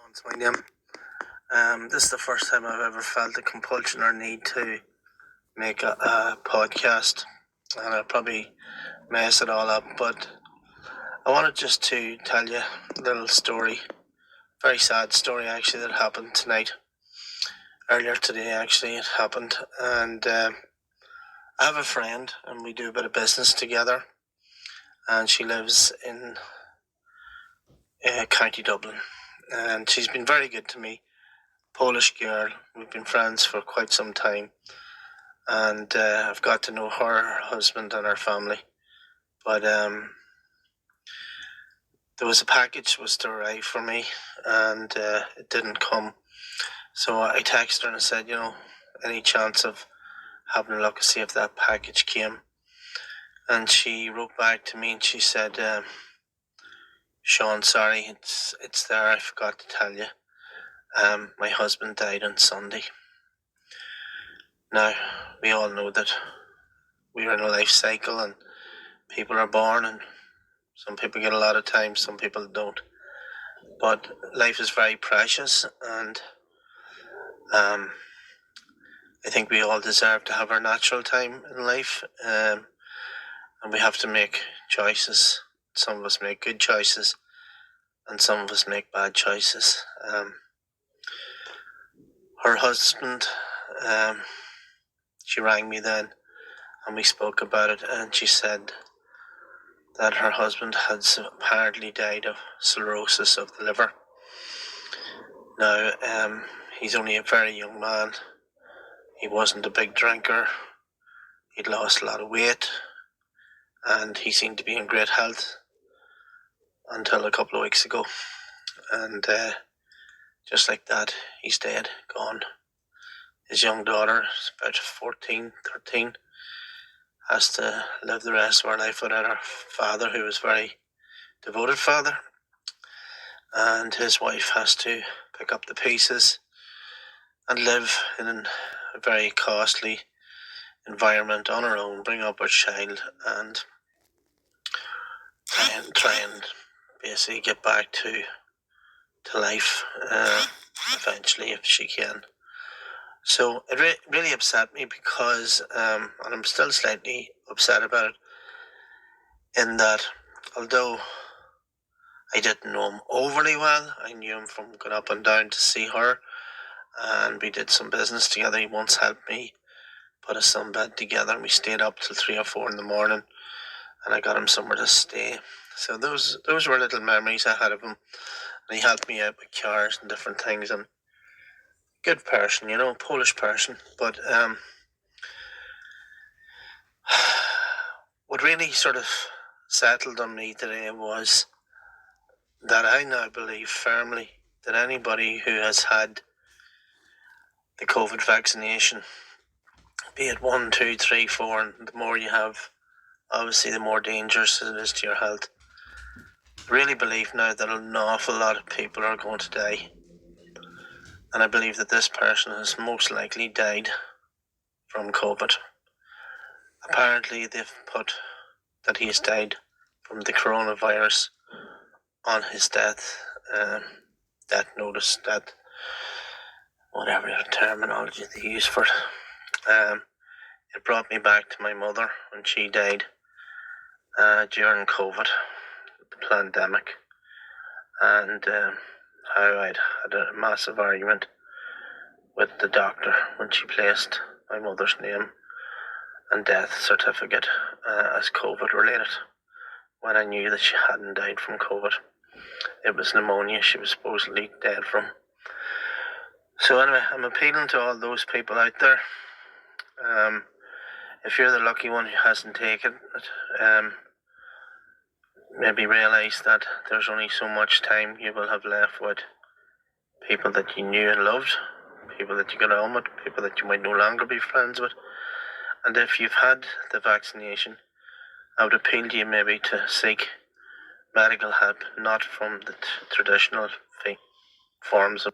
Sean's my name. This is the first time I've ever felt the compulsion or need to make a podcast, and I'll probably mess it all up, but I wanted just to tell you a little story, very sad story actually, that happened tonight. Earlier today actually it happened, and I have a friend and we do a bit of business together, and she lives in County Dublin, and she's been very good to me. Polish girl, we've been friends for quite some time, and I've got to know her husband and her family, but there was a package was to arrive for me, and it didn't come, so I texted her and said, any chance of having a look to see if that package came, and she wrote back to me and she said, Sean, sorry, it's there, I forgot to tell you. My husband died on Sunday. Now, we all know that we're in a life cycle and people are born, and some people get a lot of time, some people don't. But life is very precious, and I think we all deserve to have our natural time in life, and we have to make choices. Some of us make good choices, and some of us make bad choices. Her husband, she rang me then, and we spoke about it, and she said that her husband had apparently died of cirrhosis of the liver. Now, he's only a very young man. He wasn't a big drinker. He'd lost a lot of weight, and he seemed to be in great health until a couple of weeks ago. And just like that, he's dead, gone. His young daughter, about 14, 13, has to live the rest of her life without her father, who was a very devoted father. And his wife has to pick up the pieces and live in a very costly environment on her own, bring up her child, and try and basically get back to life eventually, if she can. So it really upset me because, and I'm still slightly upset about it, in that although I didn't know him overly well, I knew him from going up and down to see her, and we did some business together. He once helped me put a sunbed together, and we stayed up till 3 or 4 in the morning, and I got him somewhere to stay. So those were little memories I had of him, and he helped me out with cars and different things, and good person, Polish person. But what really sort of settled on me today was that I now believe firmly that anybody who has had the COVID vaccination, be it 1, 2, 3, 4, and the more you have, obviously the more dangerous it is to your health. I really believe now that an awful lot of people are going to die. And I believe that this person has most likely died from COVID. Apparently they've put that he has died from the coronavirus on his death notice, whatever terminology they use for it. It brought me back to my mother when she died during COVID, the pandemic, and how I'd had a massive argument with the doctor when she placed my mother's name and death certificate as COVID related, when I knew that she hadn't died from COVID. It was pneumonia she was supposedly dead from. So anyway, I'm appealing to all those people out there. If you're the lucky one who hasn't taken it, maybe realise that there's only so much time you will have left with people that you knew and loved, people that you got on with, people that you might no longer be friends with. And if you've had the vaccination, I would appeal to you maybe to seek medical help, not from the traditional forms of